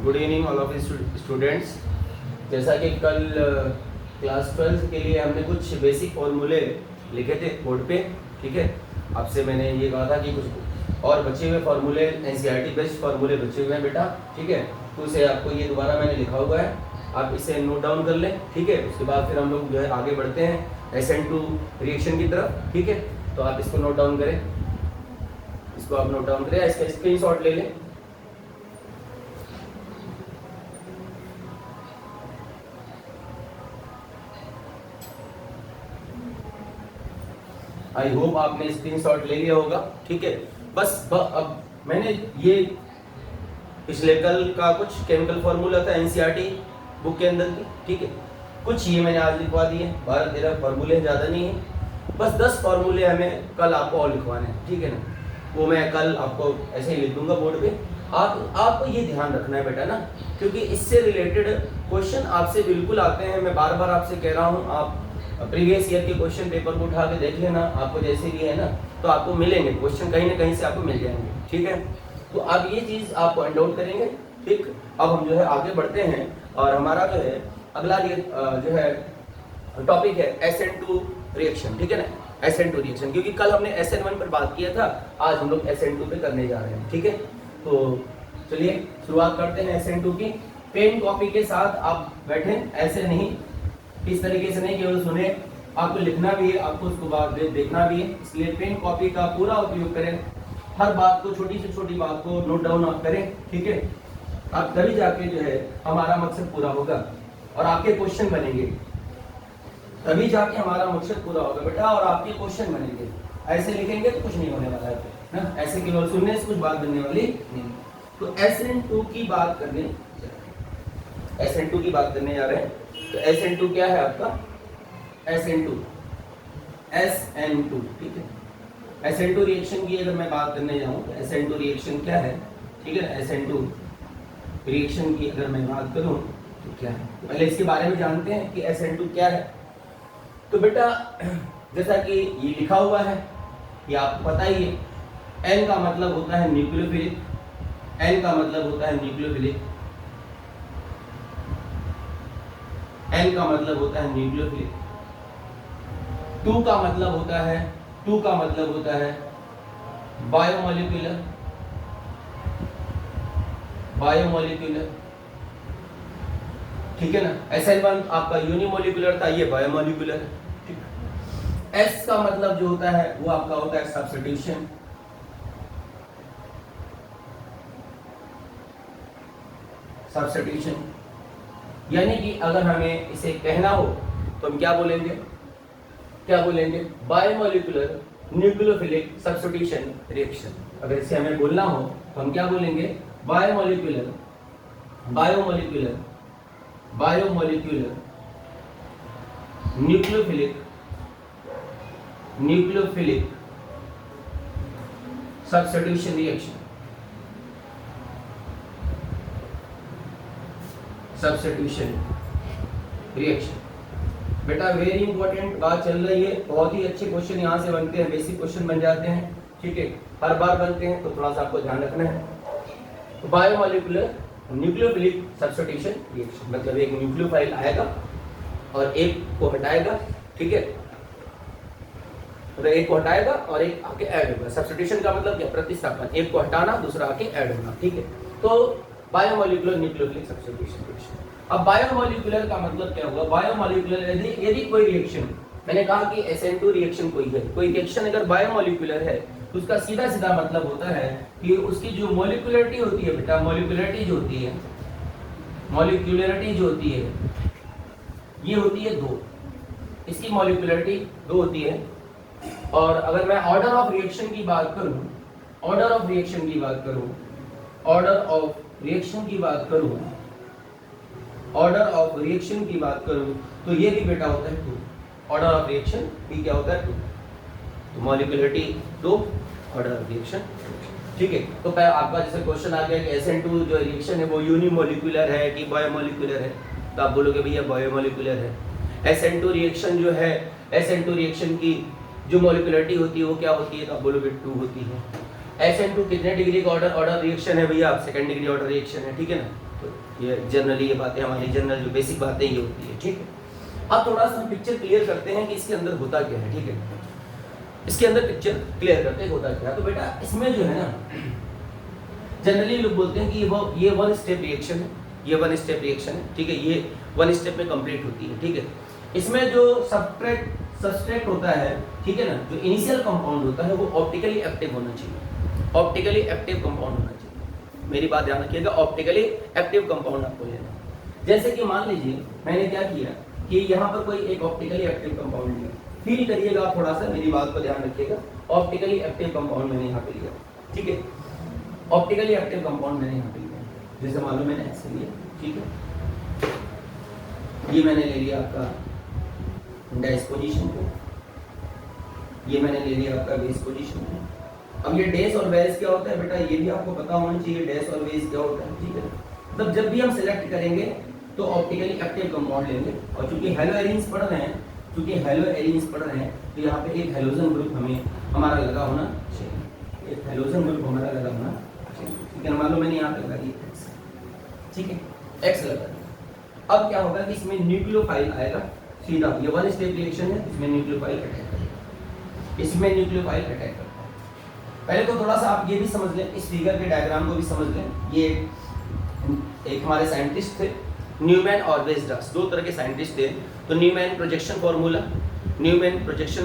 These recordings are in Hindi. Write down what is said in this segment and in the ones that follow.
Good evening all of students. जैसा कि कल क्लास 12 के लिए हमने कुछ बेसिक फॉर्मूले लिखे थे बोर्ड पे, ठीक है। आपसे मैंने ये कहा था कि कुछ और बचे हुए फार्मूले एनसीईआरटी बेस्ड फार्मूले बचे हुए हैं बेटा, ठीक है। तो उसे आपको ये दोबारा मैंने लिखा हुआ है, आप इसे नोट डाउन कर लें, ठीक है। उसके बाद फिर हम लोग जो है आगे बढ़ते हैं SN2 रिएक्शन की तरफ, ठीक है। तो आप इसको नोट डाउन करें, इसको आप नोट डाउन करें, इसका स्क्रीनशॉट ले लें। आई होप आपने स्क्रीनशॉट ले लिया होगा, ठीक है। बस अब मैंने ये पिछले कल का कुछ केमिकल फार्मूला था एनसीईआरटी बुक के अंदर की, ठीक है। कुछ ये मैंने आज लिखवा दिए, 12-13 फार्मूले ज़्यादा नहीं है। बस 10 फार्मूले हमें कल आपको और लिखवाने हैं, ठीक है ना। वो मैं कल आपको ऐसे ही लिख दूंगा बोर्ड पे। आपको ये ध्यान रखना है बेटा ना, क्योंकि इससे रिलेटेड क्वेश्चन आपसे बिल्कुल आते हैं। मैं बार बार आपसे कह रहा हूँ, आप प्रीवियस ईयर के क्वेश्चन पेपर को उठा के देख लेना, आपको जैसे भी है ना तो आपको मिलेंगे क्वेश्चन, कहीं ना कहीं से आपको मिल जाएंगे, ठीक है। तो अब ये चीज़ आप पॉइंट आउट करेंगे, ठीक। अब हम जो है आगे बढ़ते हैं और हमारा जो है अगला जो है टॉपिक है SN2 रिएक्शन, ठीक है ना। SN2 रिएक्शन, क्योंकि कल हमने SN1 पर बात किया था, आज हम लोग SN2 पे करने जा रहे हैं, ठीक है। तो चलिए शुरुआत करते हैं SN2 की। पेन कॉपी के साथ आप बैठे, ऐसे नहीं, इस तरीके से नहीं केवल सुने, आपको लिखना भी है, आपको उसको बाद देखना भी है। इसलिए पेन कॉपी का पूरा उपयोग करें, हर बात को, छोटी से छोटी बात को नोट डाउन आप करें, ठीक है। आप तभी जाके जो है हमारा मकसद पूरा होगा और आपके क्वेश्चन बनेंगे, तभी जाके हमारा मकसद पूरा होगा बेटा और आपके क्वेश्चन बनेंगे। ऐसे लिखेंगे तो कुछ नहीं होने वाला है ना, ऐसे केवल सुनने से कुछ बात बनने वाली नहीं। तो SN2 की बात करने जा रहे हैं। तो SN2 क्या है आपका? SN2, ठीक है। SN2 रिएक्शन की अगर मैं बात करने जाऊं तो SN2 रिएक्शन क्या है, ठीक है। SN2 रिएक्शन की अगर मैं बात करूं तो क्या है, तो पहले इसके बारे में जानते हैं कि SN2 क्या है। तो बेटा जैसा कि ये लिखा हुआ है, ये आपको पता ही है। N का मतलब होता है न्यूक्लियोफिलिक, N का मतलब होता है न्यूक्लियोफिलिक, N का मतलब होता है न्यूक्लियोफिलिक। 2 का मतलब होता है बायोमोलिकुलर, ठीक है ना। SN1 आपका यूनिमोलिकुलर था, ये बायोमोलिकुलर है, ठीक। S का मतलब जो होता है वो आपका होता है सब्स्टिट्यूशन, यानी कि अगर हमें इसे कहना हो तो हम क्या बोलेंगे, बायोमोलिकुलर न्यूक्लियोफिलिक सब्स्टिट्यूशन रिएक्शन। अगर इसे हमें बोलना हो तो हम क्या बोलेंगे, बायोमोलिकुलर न्यूक्लियोफिलिक सब्स्टिट्यूशन रिएक्शन। बेटा वेरी इंपॉर्टेंट बात चल रही है, बहुत ही अच्छे क्वेश्चन यहाँ से बनते हैं, बेसिक क्वेश्चन बन जाते हैं, ठीक है। हर बार बनते हैं, तो थोड़ा सा आपको ध्यान रखना है। तो बायोमोलिकुलर न्यूक्लियोफिलिक सब्स्टिट्यूशन रिएक्शन मतलब एक न्यूक्लियोफाइल आएगा और एक को हटाएगा, ठीक है। तो एक को हटाएगा और एक आके ऐड होगा। सब्स्टिट्यूशन का मतलब क्या, प्रतिस्थापन, एक को हटाना दूसरा आके ऐड होना, ठीक है। तो बायोमोलिकुलर न्यूक्लियोफिलिक सब्स्टिट्यूशन रिएक्शन। अब बायोमोलिकुलर का मतलब क्या हुआ, बायोमोलिकुलर यदि कोई रिएक्शन, मैंने कहा कि SN2 रिएक्शन कोई रिएक्शन अगर बायोमोलिकुलर है तो उसका सीधा मतलब होता है कि उसकी जो मोलिकुलरिटी होती है बेटा, मोलिकुलरिटी जो होती है ये होती है 2, इसकी मोलिकुलरिटी 2 होती है। और अगर मैं ऑर्डर ऑफ रिएक्शन की बात करूं तो ये भी बेटा होता है 2। ऑर्डर ऑफ रिएक्शन भी क्या होता है 2, तो मोलिकुलरिटी 2, ऑर्डर ऑफ रिएक्शन, ठीक है। तो आपका जैसे क्वेश्चन आ गया कि SN2 जो रिएक्शन है वो यूनिमोलिकुलर है कि बायोमोलिकुलर है, तो आप बोलोगे भैया बायोमोलिकुलर है। SN2 रिएक्शन जो है, SN2 रिएक्शन की जो मोलिकुलरिटी होती है वो क्या होती है, तो आप बोलोगे 2 होती है। SN2 कितने डिग्री का ऑर्डर रिएक्शन है भैया, सेकंड डिग्री ऑर्डर रिएक्शन है, ठीक है ना। तो ये जनरली ये बातें हमारी जनरल जो बेसिक बातें ये होती है, ठीक है। अब थोड़ा सा हम पिक्चर क्लियर करते हैं कि इसके अंदर होता क्या है, ठीक है। इसके अंदर पिक्चर क्लियर करते हैं होता क्या है। तो बेटा इसमें जो है ना जनरली लोग बोलते हैं कि ये वन स्टेप रिएक्शन है, ये वन स्टेप रिएक्शन है, ठीक है। ये वन स्टेप में कंप्लीट होती है, ठीक है। इसमें जो सब्सट्रैक्ट होता है, ठीक है ना, जो इनिशियल कंपाउंड होता है वो ऑप्टिकली एक्टिव होना चाहिए, ऑप्टिकली एक्टिव कंपाउंड होना चाहिए। मेरी बात ध्यान रखिएगा, ऑप्टिकली एक्टिव कंपाउंड आपको लेना। जैसे कि मान लीजिए मैंने क्या किया कि यहाँ पर कोई एक ऑप्टिकली एक्टिव कंपाउंड लिया, फील करिएगा आप थोड़ा सा, मेरी बात को ध्यान रखिएगा। ऑप्टिकली एक्टिव कंपाउंड मैंने यहाँ पे लिया, ठीक है। ऑप्टिकली एक्टिव कंपाउंड मैंने यहाँ पे लिया, जैसे मान लो मैंने ऐसे लिया, ठीक है। ये मैंने ले लिया आपका डैश पोजीशन पे, ये मैंने ले लिया आपका बेस पोजीशन पे। अब ये डैश और बेस क्या होता है बेटा, ये भी आपको पता होना चाहिए, डैश और बेस क्या होता है, ठीक है। मतलब जब भी हम सिलेक्ट करेंगे तो ऑप्टिकली एक्टिव कंपाउंड लेंगे। और चूंकि हेलो एरीन्स पढ़ रहे हैं, तो यहाँ पे एक हेलोजन ग्रुप हमारा लगा होना चाहिए, एक हेलोजन ग्रुप हमारा लगा होना चाहिए, ठीक है। मान लो मैंने यहाँ पे लगा दिया एक्स, ठीक है, एक्स लगा दिया। अब क्या होगा कि इसमें न्यूक्लियोफाइल आएगा सीधा, ये वन स्टेप रिएक्शन है, इसमें न्यूक्लियोफाइल अटैक करेगा, इसमें न्यूक्लियोफाइल अटैक करता है। पहले तो थोड़ा सा आप ये भी समझ लें, इस फिगर के डायग्राम को भी समझ लें। ये एक हमारे साइंटिस्ट थे न्यूमैन और वेस्डास, दो तरह के साइंटिस्ट थे। तो न्यूमैन प्रोजेक्शन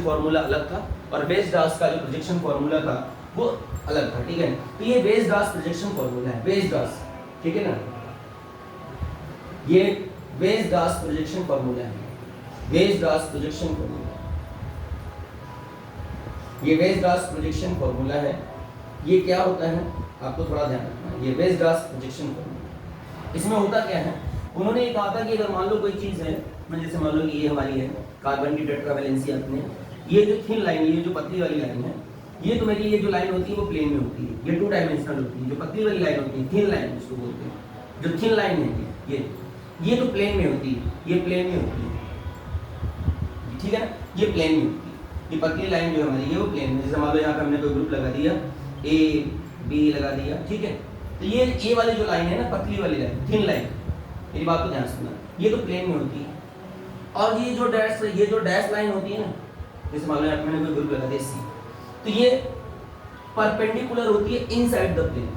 फार्मूला अलग था और वेस्डास का जो प्रोजेक्शन फार्मूला था वो अलग था, ठीक है। तो ये वेस्डास प्रोजेक्शन फार्मूला है, वेस्डास, ठीक है ना, ये वेस्डास प्रोजेक्शन फार्मूला है, वेस्डास प्रोजेक्शन फार्मूला, ये वेस्डास प्रोजेक्शन फार्मूला है। ये क्या होता है आपको थोड़ा ध्यान रखना है, ये वेस्डास प्रोजेक्शन फार्मूला। इसमें होता क्या है, उन्होंने ये कहा था कि अगर मान लो कोई चीज़ है, मैं जैसे मान लो कि ये हमारी है कार्बन की टेट्रावैलेंसी अपने, ये जो थिन लाइन, ये जो पतली वाली लाइन है, ये तो मेरी ये जो लाइन होती है वो प्लेन में होती है, ये 2 डायमेंशनल होती है। जो पतली वाली लाइन होती है, थिन लाइन जिसको बोलते हैं, जो थिन लाइन है ये तो प्लेन में होती है, ये प्लेन में होती है, ठीक है ना, ये प्लेन में होती है। ये पतली लाइन जो हमारी ये वो प्लेन में, जैसे मान लो यहाँ पे हमने कोई ग्रुप लगा दिया, ए बी लगा दिया, ठीक है। तो ये वाली जो लाइन है ना, पतली वाली लाइन, थिन लाइन, मेरी बात को ध्यान सुनना, ये तो प्लेन में होती है। और ये जो डैश लाइन होती है ना, जैसे मान लो यहाँ मैंने कोई ग्रुप लगा दिया सी, तो ये परपेंडिकुलर होती है इनसाइड द प्लेन,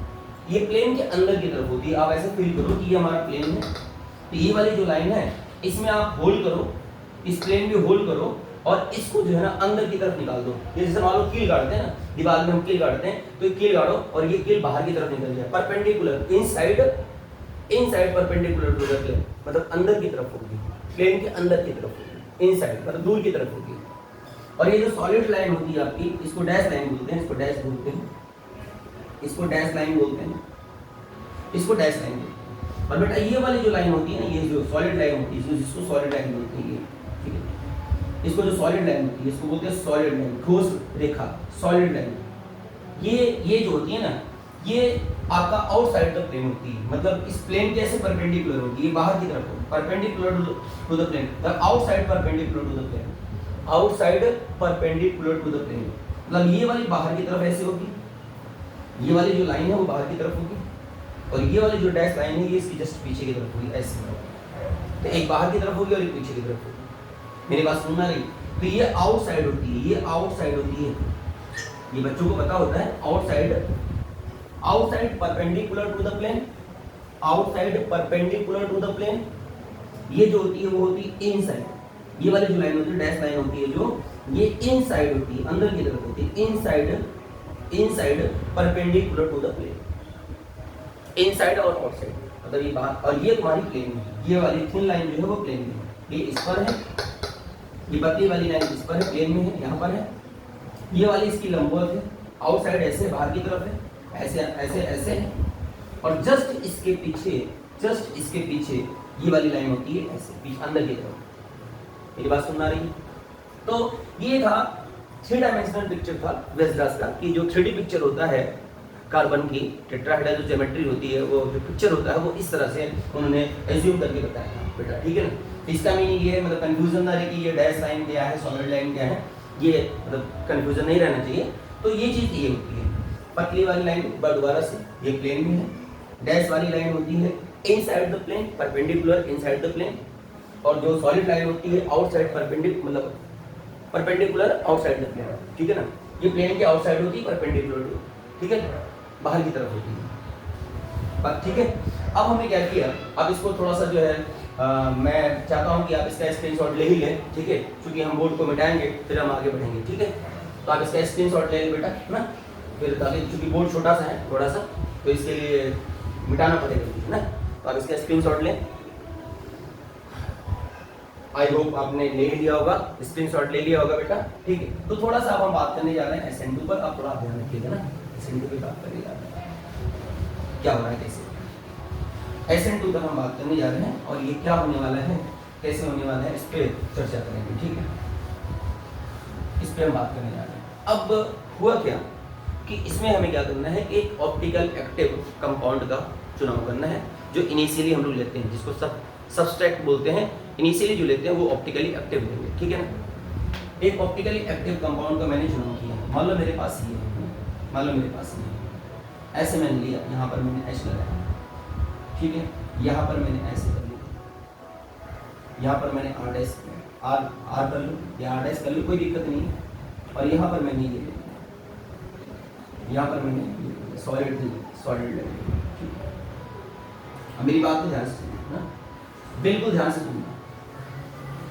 ये प्लेन के अंदर की तरफ होती है। आप ऐसे फील करो कि ये हमारा प्लेन है, तो ये वाली जो लाइन है इसमें आप होल्ड करो, इस प्लेन में होल्ड करो और इसको जो है ना अंदर की तरफ निकाल दो। ये जैसे मान लो कील गाड़ते हैं ना, दीवार में हम कील गाड़ते हैं, तो कील गाड़ो और ये कील बाहर की तरफ निकल जाए, perpendicular inside perpendicular to the plane, मतलब अंदर की तरफ होगी, प्लेन के अंदर की तरफ होगी, इनसाइड मतलब दूर की तरफ होगी। और ये जो सॉलिड लाइन होती है आपकी, इसको डैश लाइन बोलते हैं, इसको डैश बोलते हैं, इसको डैश लाइन बोलते हैं, इसको डैश लाइन बोलते हैं। और बेटा ये वाली जो लाइन होती है ना, ये जो सॉलिड लाइन होती है, जिसको सॉलिड लाइन बोलते हैं, ठीक है, इसको जो सॉलिड लाइन होती है इसको बोलते हैं सॉलिड लाइन, ठोस रेखा, सॉलिड लाइन। ये जो होती है ना, ये आपका आउटसाइड द प्लेन होती है, मतलब इस प्लेन के ऐसे परपेंडिकुलर होती है, बाहर की तरफ होगी, perpendicular to the plane, the outside perpendicular to the plane, outside perpendicular to the plane, मतलब ये वाली बाहर की तरफ ऐसे होगी, ये वाली जो लाइन है वो बाहर की तरफ होगी, और ये वाली जो डैश लाइन है ये इसकी जस्ट पीछे की तरफ होगी, ऐसे। तो एक बाहर की तरफ होगी और एक पीछे की तरफ होगी, मेरी बात सुनना रही। तो ये आउटसाइड होती है, ये आउटसाइड होती है, ये बच्चों को पता होता है, outside perpendicular to the plane, outside perpendicular to the plane. ये जो होती है वो होती है इनसाइड, ये वाली जो लाइन होती है डैश लाइन होती है जो, ये इनसाइड होती है, अंदर की तरफ होती है, inside perpendicular to the plane, inside और आउटसाइड, मतलब ये बात। और ये तुम्हारी प्लेन में, ये वाली थिन लाइन जो है वो प्लेन में, ये इस पर है, ये पतली वाली लाइन इस पर है, प्लेन में है, यहाँ पर है। ये वाली इसकी लंबवत है, आउटसाइड ऐसे बाहर की तरफ है, ऐसे ऐसे ऐसे है। और जस्ट इसके पीछे ये वाली लाइन होती है ऐसे पीछे अंदर की तरफ। मेरी बात सुनना रही? तो ये था 3 डायमेंशनल पिक्चर था वेस्डास का, कि जो 3D पिक्चर होता है कार्बन की टेट्राहेड्रल जो ज्योमेट्री होती है, वो जो पिक्चर होता है वो इस तरह से उन्होंने एज्यूम करके बताया था बेटा, ठीक है ना। इसका मीनिंग ये है, मतलब कंफ्यूजन ना रहे कि ये डैश लाइन क्या है, सॉलिड लाइन क्या है, ये मतलब कंफ्यूजन नहीं रहना चाहिए। तो ये चीज़ ये होती है, पतली वाली लाइन दोबारा से ये प्लेन में है, डैश वाली लाइन होती है inside the plane, perpendicular inside the plane, और जो सॉलिड लाइन होती है आउटसाइड परपेंडिकुलर, मतलब परपेंडिकुलर आउटसाइड द प्लेन, ठीक है ना। ये प्लेन के आउटसाइड होती है, परपेंडिकुलर टू, ठीक है, बाहर की तरफ होती है बात, ठीक है। अब हमने क्या किया, अब इसको थोड़ा सा जो है मैं चाहता हूं कि आप इसका स्क्रीनशॉट ले ही लें, ठीक है, क्योंकि हम बोर्ड को मिटाएंगे फिर हम आगे बढ़ेंगे, ठीक है। तो आप इसका स्क्रीनशॉट ले लें बेटा, है ना, फिर ताकि चूंकि बोर्ड छोटा सा है थोड़ा सा, तो इसके लिए मिटाना पड़ेगा, है ना। तो आप इसका स्क्रीनशॉट लें। आई होप आपने ले लिया होगा, स्क्रीनशॉट ले लिया होगा बेटा, ठीक है। तो थोड़ा सा अब हम बात करने जा रहे हैं SN2 पर, आप थोड़ा ध्यान रखिएगा ना, SN2 की बात करने जा रहे हैं, क्या हो रहा है कैसे। SN2 पर हम बात करने जा रहे हैं और ये क्या होने वाला है, कैसे होने वाला है, इस पर चर्चा करेंगे, ठीक है। इस पर हम बात करने जा रहे हैं। अब हुआ क्या कि इसमें हमें क्या करना है, एक ऑप्टिकल एक्टिव कंपाउंड का चुनाव करना है, जो इनिशियली हम लोग लेते हैं, जिसको सबस्ट्रैक्ट बोलते हैं। इनिशियली जो लेते हैं वो ऑप्टिकली एक्टिव लेंगे, ठीक है ना। एक ऑप्टिकली एक्टिव कंपाउंड का मैंने चुनाव किया, मान लो मेरे पास ये है, मान लो मेरे पास ये है, ऐसे मैंने लिया, यहाँ पर मैंने H लगाया, ठीक है, यहाँ पर मैंने ऐसे कर लिया, यहाँ पर मैंने R कर लूँ या R कर लूँ, कोई दिक्कत नहीं है। और यहाँ पर मैंने ये यहाँ पर मैंने सॉलिड ले लिया, ठीक है। अब मेरी बात को ध्यान से सुनना, बिल्कुल ध्यान से सुनना,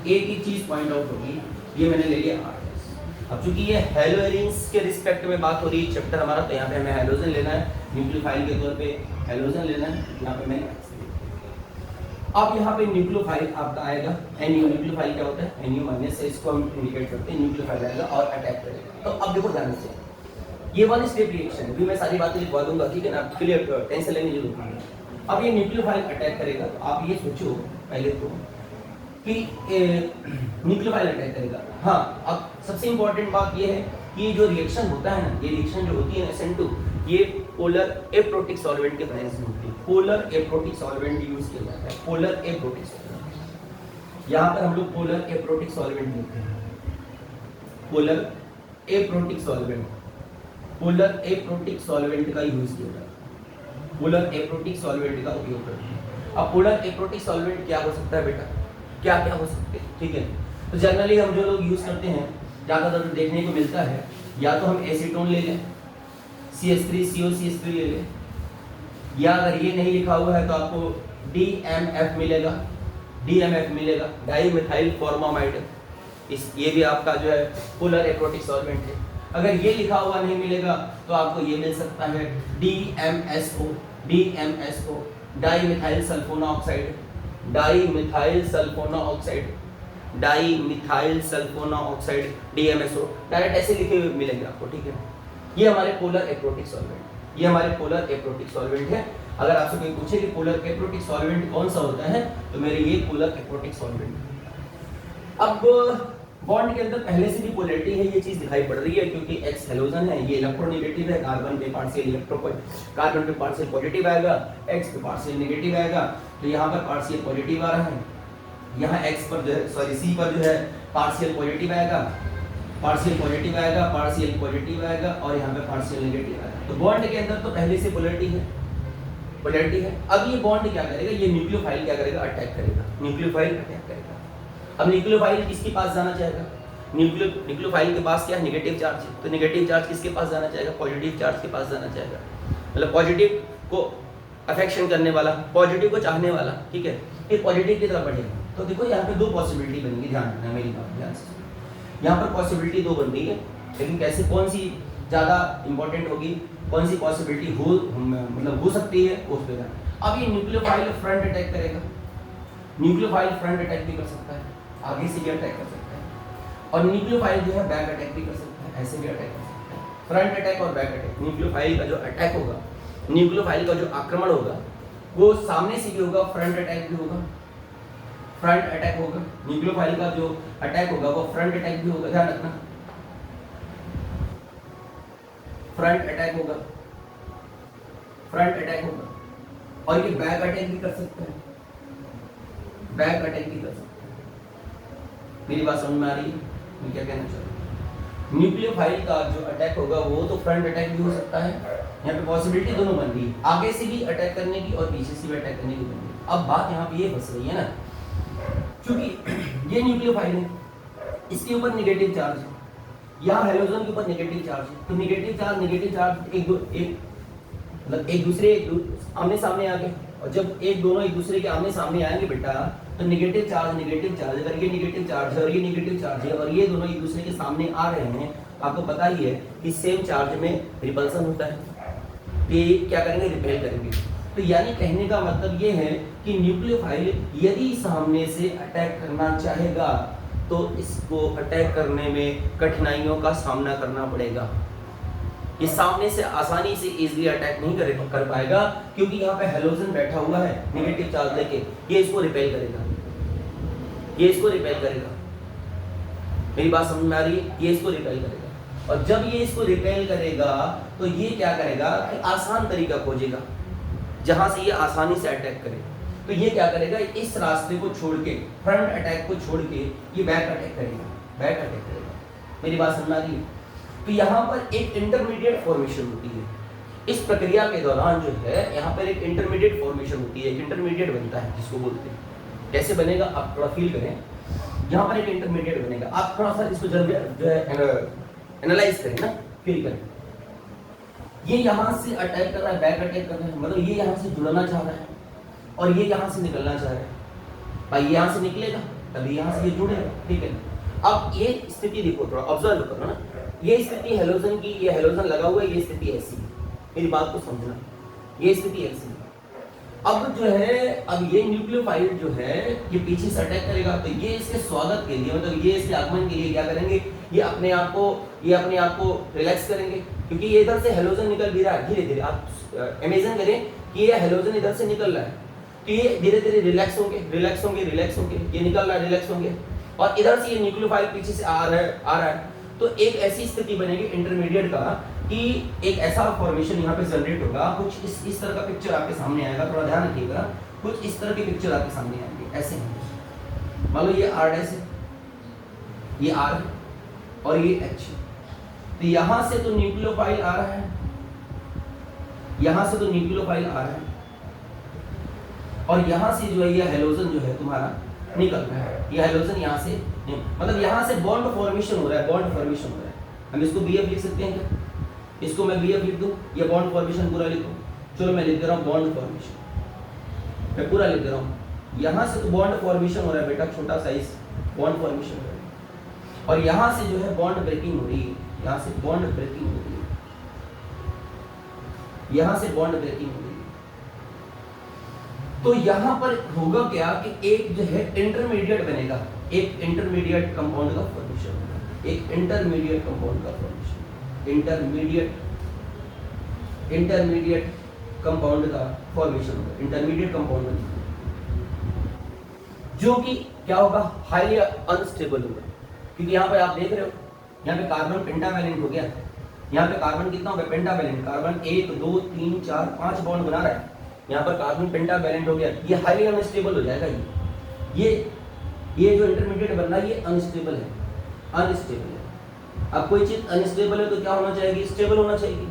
एक ही चीज पॉइंट आउट होगी, ये मैंने ले लिया R। अब चूंकि ये हेलोजेंस के रिस्पेक्ट में बात हो रही है चैप्टर हमारा, तो यहाँ पे हमें हेलोजन लेना है, न्यूक्लियोफाइल के तौर पे हेलोजन लेना है, यहाँ पे मैंने। अब यहाँ पे न्यूक्लियोफाइल आपका आएगा NU, न्यूक्लियोफाइल क्या होता है NU माइनस से, इसको हम इंडिकेट करते हैं, न्यूक्लियोफाइल आएगा और अटैक करेगा। तो अब देखो ध्यान से, ये वन स्टेप रिएक्शन है, मैं सारी बातें लिखवा दूंगा, ठीक है ना, क्लियर, टेंशन लेने की जरूरत नहीं है। अब ये न्यूक्लियोफाइल अटैक करेगा, तो आप ये सोचो पहले तो कि न्यूक्लियोफाइल अटैक करेगा। हाँ, अब सबसे इंपॉर्टेंट बात ये है कि जो रिएक्शन होता है ना, ये रिएक्शन जो होती है SN2, ये पोलर एप्रोटिक सॉल्वेंट के प्रेजेंस में होती है। पोलर एप्रोटिक सॉल्वेंट यूज किया जाता है, पोलर एप्रोटिक सॉल्वेंट। यहाँ पर हम लोग पोलर एप्रोटिक सॉल्वेंट लेते हैं, polar aprotic solvent, polar aprotic solvent का यूज किया जाता है, पोलर एप्रोटिक सॉल्वेंट का उपयोग करते हैं। अब पोलर एप्रोटिक सॉल्वेंट क्या हो सकता है बेटा, क्या क्या हो सकते हैं, ठीक है। तो जनरली हम जो लोग यूज करते हैं, ज़्यादातर देखने को मिलता है, या तो हम एसीटोन ले लें, CH3COCH3 ले लें, या अगर ये नहीं लिखा हुआ है तो आपको DMF मिलेगा, DMF मिलेगा, डाई मिथाइल फॉर्मामाइड। ये भी आपका जो है पोलर एप्रोटिक सॉल्वेंट है। अगर ये लिखा हुआ नहीं मिलेगा तो आपको ये मिल सकता है DMSO, dimethyl sulphoxide, dimethyl sulphoxide, dimethyl sulphoxide, DMSO, direct ऐसे लिखे हुए मिलेंगे आपको, ठीक है। ये हमारे पोलर एप्रोटिक सॉल्वेंट, ये हमारे पोलर एप्रोटिक सॉल्वेंट है। अगर आपसे कोई पूछे कि पोलर एप्रोटिक सॉल्वेंट कौन सा होता है, तो मेरे ये पोलर एप्रोटिक सॉल्वेंट। अब बॉन्ड के अंदर पहले से भी पोलैरिटी है, ये चीज दिखाई पड़ रही है, क्योंकि X हेलोजन है, ये इलेक्ट्रोनेगेटिव है, कार्बन पे पार्शियल कार्बन पे पार्शियल पॉजिटिव आएगा, X पे पार्शियल नेगेटिव आएगा, तो यहाँ पर पार्शियल पॉजिटिव आ रहा है, यहाँ X पर जो है, सॉरी C पर जो है पार्शियल पॉजिटिव आएगा, पार्शियल पॉजिटिव आएगा, पार्शियल पॉजिटिव आएगा, और यहाँ पे पार्शियल नेगेटिव आएगा। तो बॉन्ड के अंदर तो पहले से पोलैरिटी है, पोलैरिटी है। अब ये बॉन्ड क्या करेगा, ये न्यूक्लियोफाइल क्या करेगा, अटैक करेगा, न्यूक्लियोफाइल अटैक करेगा। अब न्यूक्लियोफाइल किसके पास जाना चाहेगा, न्यूक्लियोफाइल के पास क्या नेगेटिव चार्ज है, तो नेगेटिव चार्ज किसके पास जाना चाहेगा, पॉजिटिव चार्ज के पास जाना चाहेगा, मतलब पॉजिटिव को अफेक्शन करने वाला, पॉजिटिव को चाहने वाला, ठीक है, ये पॉजिटिव की तरफ बढ़ेगा। तो देखो यहाँ पे दो पॉसिबिलिटी बनेगी, ध्यान रखना मेरी बात ध्यान से, यहाँ पर पॉसिबिलिटी दो बन रही है, लेकिन कैसे, कौन सी ज़्यादा इंपॉर्टेंट होगी, कौन सी पॉसिबिलिटी हो मतलब हो सकती है उस पर। अब ये न्यूक्लियोफाइल फ्रंट अटैक करेगा, न्यूक्लियोफाइल फ्रंट अटैक भी कर सकता है, आगे से भी अटैक कर सकता है, और न्यूक्लियोफाइल जो है बैक अटैक भी कर सकता है, ऐसे भी अटैक कर सकता है, फ्रंट अटैक और बैक अटैक। न्यूक्लियोफाइल का जो अटैक होगा, न्यूक्लियोफाइल का जो आक्रमण होगा वो सामने से भी होगा, फ्रंट अटैक भी होगा, फ्रंट अटैक होगा, न्यूक्लियोफाइल का जो अटैक होगा वो फ्रंट अटैक भी होगा, ध्यान रखना, फ्रंट अटैक होगा, फ्रंट अटैक होगा, और ये बैक अटैक भी कर सकता है, बैक अटैक भी कर सकता है। मेरी बात समझ में आ रही है, मैं क्या कहना चाह रहा हूँ, न्यूक्लियोफाइल का जो अटैक होगा वो तो फ्रंट अटैक भी हो सकता है, यहाँ पे पॉसिबिलिटी दोनों बन रही है, आगे से भी अटैक करने की और पीछे से भी अटैक करने की बन रही है। अब बात यहाँ पे ये फंस रही है ना, क्योंकि ये न्यूक्लियोफाइल है, इसके ऊपर नेगेटिव चार्ज है, यहाँ हेलोजन के ऊपर नेगेटिव चार्ज है, तो नेगेटिव चार्ज एक दूसरे आमने सामने आ गए, और जब दोनों एक दूसरे के आमने सामने आएंगे बेटा, तो नेगेटिव चार्ज अगर ये नेगेटिव चार्ज है और ये नेगेटिव चार्ज है और ये दोनों एक दूसरे के सामने आ रहे हैं, आपको पता ही है कि सेम चार्ज में रिपल्सन होता है, ये क्या करेंगे, रिपेल करेंगे। तो यानी कहने का मतलब ये है कि न्यूक्लियोफाइल यदि सामने से अटैक करना चाहेगा तो इसको अटैक करने में कठिनाइयों का सामना करना पड़ेगा। ये सामने से आसानी से इजीली अटैक नहीं कर पाएगा, क्योंकि यहाँ पे हेलोजन बैठा हुआ है नेगेटिव चार्ज लेके, ये इसको रिपेल करेगा, मेरी बात समझ में आ रही है, ये इसको रिपेल करेगा, और जब ये इसको रिपेल करेगा तो ये क्या करेगा कि आसान तरीका खोजेगा जहां से ये आसानी से अटैक करे। तो ये क्या करेगा, इस रास्ते को छोड़ के, फ्रंट अटैक को छोड़ के ये बैक अटैक करेगा। मेरी बात समझ आ रही है? तो यहाँ पर एक इंटरमीडिएट फॉर्मेशन होती है, इस प्रक्रिया के दौरान जो है यहाँ पर एक इंटरमीडिएट फॉर्मेशन होती है, एक इंटरमीडिएट बनता है जिसको बोलते हैं। कैसे बनेगा आप थोड़ा फील करें, यहाँ पर एक इंटरमीडिएट बनेगा, आप थोड़ा सा इसको जो है एनालाइज करें ना, फील करें। ये यहाँ से अटैक कर रहा है, बैक अटैक कर रहा है, मतलब ये यहाँ से जुड़ना चाह रहा है और ये यहाँ से निकलना चाह रहा है, भाई ये यहाँ से निकलेगा तभी यहाँ से ये जुड़ेगा, ठीक है। अब ये स्थिति देखो, थोड़ा ऑब्जर्व करो ना, ये स्थिति हेलोजन की, ये हेलोजन लगा हुआ है, ये स्थिति ऐसी है, मेरी बात को समझना, ये स्थिति ऐसी है। अब जो है, अब ये न्यूक्लियोफाइल जो है ये पीछे से अटैक करेगा, तो ये इसके स्वागत के लिए, मतलब ये इसके आगमन के लिए क्या करेंगे, ये अपने आप को रिलैक्स करेंगे, क्योंकि ये इधर से हेलोजन निकल भी रहा है धीरे धीरे। आप इमेजिन करें कि ये हेलोजन इधर से निकल रहा है, तो ये धीरे धीरे रिलैक्स होंगे, ये निकल रहा है, रिलैक्स होंगे, और इधर से ये न्यूक्लियोफाइल पीछे से आ रहा है। तो एक ऐसी स्थिति बनेगी इंटरमीडिएट का कि एक ऐसा फॉर्मेशन यहाँ पे जनरेट होगा, कुछ इस तरह का पिक्चर आपके सामने आएगा, थोड़ा ध्यान रखिएगा, कुछ इस तरह के पिक्चर आपके सामने आएंगे, ऐसे हैं। मान लो ये R है, ये R है और ये H, तो यहाँ से तो न्यूक्लियोफाइल आ रहा है, और यहाँ से जो है ये हेलोजन जो है तुम्हारा निकल रहा है, ये हेलोजन यहाँ से, मतलब यहाँ से बॉन्ड फॉर्मेशन हो रहा है, हम इसको BF लिख सकते हैं क्या? इसको मैं BF लिख दूं, ये बॉन्ड फॉर्मेशन पूरा लिखूं, चलो मैं लिख दे रहा हूँ बॉन्ड फॉर्मेशन, मैं पूरा लिख दे रहा हूँ। यहाँ से तो बॉन्ड फॉर्मेशन हो रहा है बेटा, छोटा साइज बॉन्ड फॉर्मेशन हो रहा है, और यहाँ से जो है बॉन्ड ब्रेकिंग हो रही है, यहाँ से बॉन्ड ब्रेकिंग हो रही है। तो यहाँ पर होगा क्या कि एक जो है इंटरमीडिएट बनेगा, एक इंटरमीडिएट कंपाउंड का फॉर्मेशन होगा, इंटरमीडिएट कंपाउंड का फॉर्मेशन होगा, इंटरमीडिएट कंपाउंड जो कि क्या होगा, हाईली अनस्टेबल होगा, क्योंकि यहाँ पे आप देख रहे हो, यहाँ पे कार्बन पेंटावैलेंट हो गया, यहाँ पे कार्बन कितना होगा, पेंटावैलेंट, कार्बन 1 2 3 4 5 बॉन्ड बना रहा है, यहाँ पर कार्बन पेंटावैलेंट हो गया, ये हाईली अनस्टेबल हो जाएगा। ये जो इंटरमीडिएट बन रहा है ये अनस्टेबल है। अब कोई चीज अनस्टेबल है तो क्या होना चाहिए, स्टेबल होना चाहिए,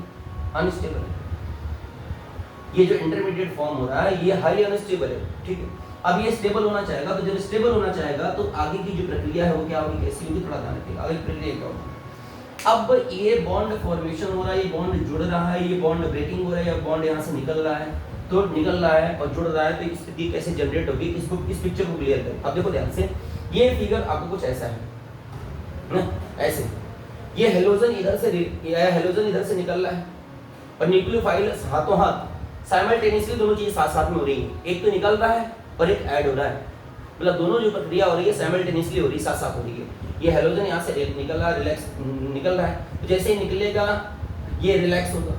अनस्टेबल है। ये जो इंटरमीडिएट फॉर्म हो रहा है ये हाईली अनस्टेबल है, ठीक है। अब ये स्टेबल होना चाहेगा, तो जब स्टेबल होना चाहेगा तो आगे की जो प्रक्रिया है वो क्या होगी, कैसी होगी, थोड़ा ध्यान रखिएगा, आगे प्रक्रिया क्या होगी। अब ये बॉन्ड फॉर्मेशन हो रहा है, ये बॉन्ड जुड़ रहा है, ये बॉन्ड ब्रेकिंग हो रहा है, या बॉन्ड यहाँ से निकल रहा है और जुड़ रहा है, तो स्थिति कैसे जनरेट होगी, इस पिक्चर को क्लियर करें। अब देखो ध्यान से, ये फिगर आपको कुछ ऐसा है ना, ऐसे ये हेलोजन इधर से निकल रहा है और न्यूक्लियोफाइल हाथों हाथ साइमल्टेनियसली दोनों चीजें साथ साथ में हो रही है, एक तो निकल रहा है और एक ऐड हो रहा है, मतलब दोनों जो प्रक्रिया हो रही है साइमल्टेनियसली हो रही है, साथ साथ हो रही है। ये हेलोजन यहाँ से निकल रहा है, तो जैसे ही निकलेगा ये रिलैक्स होगा,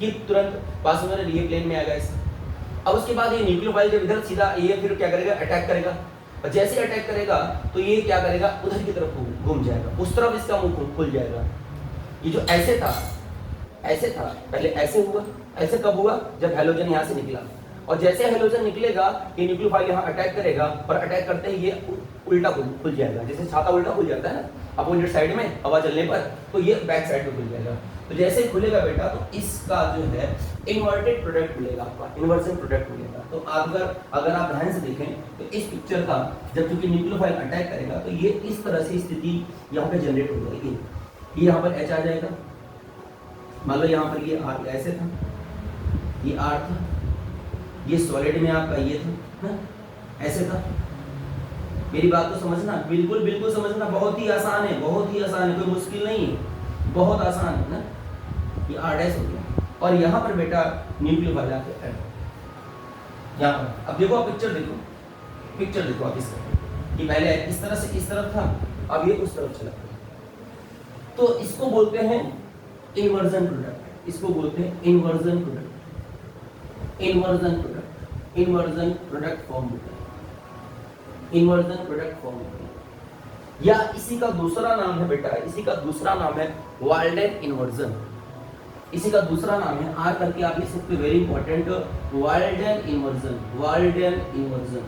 ये तुरंत पास में ये प्लेन में आएगा ऐसे। अब उसके बाद ये न्यूक्लियोफाइल जब इधर सीधा ये फिर क्या करेगा, अटैक करेगा, और जैसे अटैक करेगा तो ये क्या करेगा, उधर की तरफ घूम जाएगा, उस तरफ इसका मुंह खुल जाएगा। ये जो ऐसे था पहले ऐसे हुआ, ऐसे कब हुआ, जब हेलोजन यहाँ से निकला, और जैसे हेलोजन निकलेगा ये न्यूक्लियोफाइल यहाँ अटैक करेगा, और अटैक करते ही ये उल्टा खुल जाएगा, जैसे छाता उल्टा खुल जाता है ना, अपोजिट साइड में हवा चलने पर, तो ये बैक साइड में खुल जाएगा। तो जैसे ही खुलेगा बेटा तो इसका जो है इन्वर्टेड प्रोडक्ट मिलेगा, आपका इन्वर्जन प्रोडक्ट मिलेगा। तो अगर आप ध्यान से देखें तो इस पिक्चर का जब चूंकि न्यूक्लियोफाइल अटैक करेगा तो ये इस तरह से स्थिति यहाँ पे जनरेट हो जाएगी। ये यहाँ पर H आ जाएगा, मान लो यहाँ पर ये R ऐसे था, ये R था, ये सॉलिड में आपका ये था, ऐसे था। मेरी बात को समझना, बिल्कुल बिल्कुल समझना, बहुत ही आसान है, बहुत ही आसान है, कोई मुश्किल नहीं है, बहुत आसान है ना। ये R' हो गया और यहाँ पर बेटा न्यूक्लियोफाइल आके ऐड यहाँ पर। अब देखो आप पिक्चर देखो, पिक्चर देखो आप इसका, ये पहले इस तरह से इस तरफ था, अब ये उस तरफ चला गया। तो इसको बोलते हैं इन्वर्जन प्रोडक्ट, इसको बोलते हैं inversion product, inversion product, inversion product form होता है, इन्वर्जन प्रोडक्ट फॉर्म होता है। या इसी का दूसरा नाम है बेटा, इसी का दूसरा नाम है वाल्डेन इन्वर्जन, इसी का दूसरा नाम है आर करके आप लिख सकते हो, very important, Walden inversion, Walden inversion,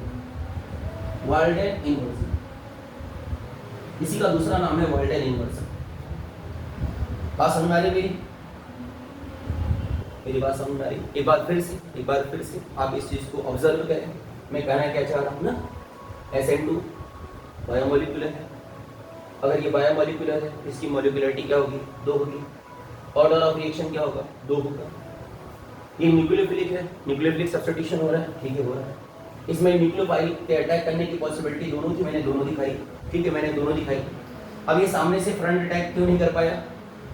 Walden inversion, इसी का दूसरा नाम है वाल्डेन इन्वर्जन। बात समझ में आ रही मेरी बात समझ में आ रही? एक बार फिर से आप इस चीज को ऑब्जर्व करें। मैं कहना क्या चाह रहा हूँ ना, SN2 बायोमोलिकुलर है, अगर ये बायोमोलिकुलर है इसकी मोलिकुलरिटी क्या होगी? 2 होगी। ऑर्डर ऑफ रिएक्शन क्या होगा? 2 होगा। ये न्यूक्लियोफिलिक है, न्यूक्लियोफिलिक सब्स्टिट्यूशन हो रहा है, ठीक है हो रहा है। इसमें न्यूक्लियोफाइल के अटैक करने की पॉसिबिलिटी दोनों थी, मैंने दोनों दिखाई, ठीक है, मैंने दोनों दिखाई। अब ये सामने से फ्रंट अटैक क्यों नहीं कर पाया?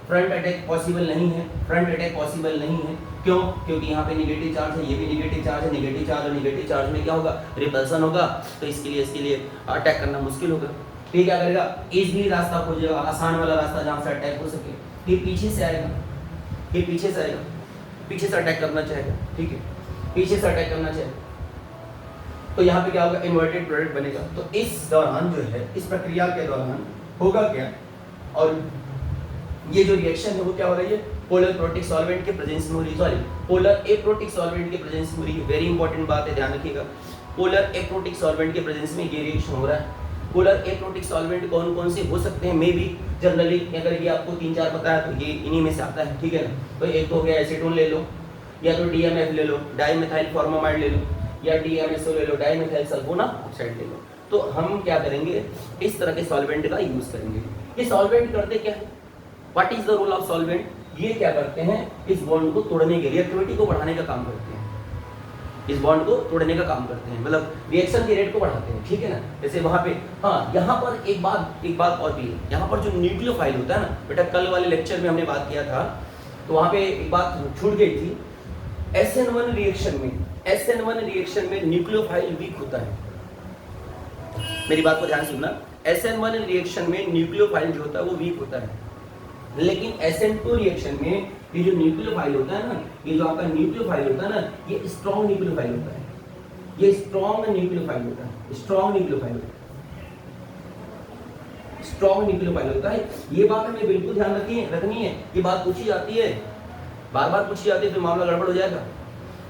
फ्रंट अटैक पॉसिबल नहीं है, फ्रंट अटैक पॉसिबल नहीं है, क्यों? क्योंकि यहाँ पे निगेटिव चार्ज है, ये भी निगेटिव चार्ज है, निगेटिव चार्ज और निगेटिव चार्ज में क्या होगा? रिपल्सन होगा, तो इसके लिए अटैक करना मुश्किल होगा। तो क्या करेगा? इजी रास्ता खोजेगा, आसान वाला रास्ता जहाँ से अटैक हो सके। ये पीछे से आएगा, ये पीछे से आएगा, पीछे से अटैक करना चाहेगा, ठीक है, पीछे से अटैक करना चाहेगा। तो यहाँ पे क्या होगा? इन्वर्टेड प्रोडक्ट बनेगा। तो इस दौरान जो है, इस प्रक्रिया के दौरान होगा क्या, और ये जो रिएक्शन है वो क्या हो रही है? पोलर प्रोटिक सॉल्वेंट के प्रेजेंस में हो रही है, सॉरी पोलर एप्रोटिक सॉल्वेंट के प्रेजेंस में हो रही है। वेरी इंपॉर्टेंट बात है, ध्यान रखिएगा। पोलर एप्रोटिक सॉल्वेंट के प्रेजेंस में ये रिएक्शन हो रहा है। पोलर एप्रोटिक सॉल्वेंट कौन कौन से हो सकते हैं? मे बी जनरली अगर ये आपको 3-4 पता है तो ये इन्हीं में से आता है, ठीक है ना। तो एक तो हो गया एसीटोन ले लो, या तो DMF ले लो, डाइमेथाइल फॉर्मामाइड ले लो, या DMSO ले लो, डाइमेथाइल सल्फोनाऑक्साइड ले लो। तो हम क्या करेंगे? इस तरह के सॉल्वेंट का यूज करेंगे। ये सॉल्वेंट करते क्या है? What is the role of solvent? ये क्या करते हैं? इस बॉन्ड को तोड़ने के, रिएक्टिविटी को बढ़ाने का काम करते हैं, इस बॉन्ड को तोड़ने का काम करते हैं, मतलब रिएक्शन के रेट को बढ़ाते हैं, ठीक है ना। जैसे वहां पे, हाँ यहाँ पर एक बात और भी है, यहाँ पर जो न्यूक्लियोफाइल होता है ना बेटा, कल वाले लेक्चर में हमने बात किया था, तो वहां पे एक बात छूट गई थी। SN1 रिएक्शन में न्यूक्लियोफाइल वीक होता है। मेरी बात को ध्यान से सुनना, SN1 रिएक्शन में न्यूक्लियोफाइल जो होता है वो वीक होता है, लेकिन SN2 रिएक्शन में ये जो न्यूक्लियोफाइल होता है ना, ये जो आपका न्यूक्लियोफाइल होता है ना, ये स्ट्रॉन्ग न्यूक्लियोफाइल होता है, ये स्ट्रॉन्ग न्यूक्लियोफाइल होता है, स्ट्रॉन्ग न्यूक्लियोफाइल होता है, स्ट्रॉन्ग न्यूक्लियोफाइल होता है। ये बात हमें बिल्कुल ध्यान रखनी है। ये बात पूछी जाती है, बार-बार पूछी जाती है, तो मामला गड़बड़ हो जाएगा।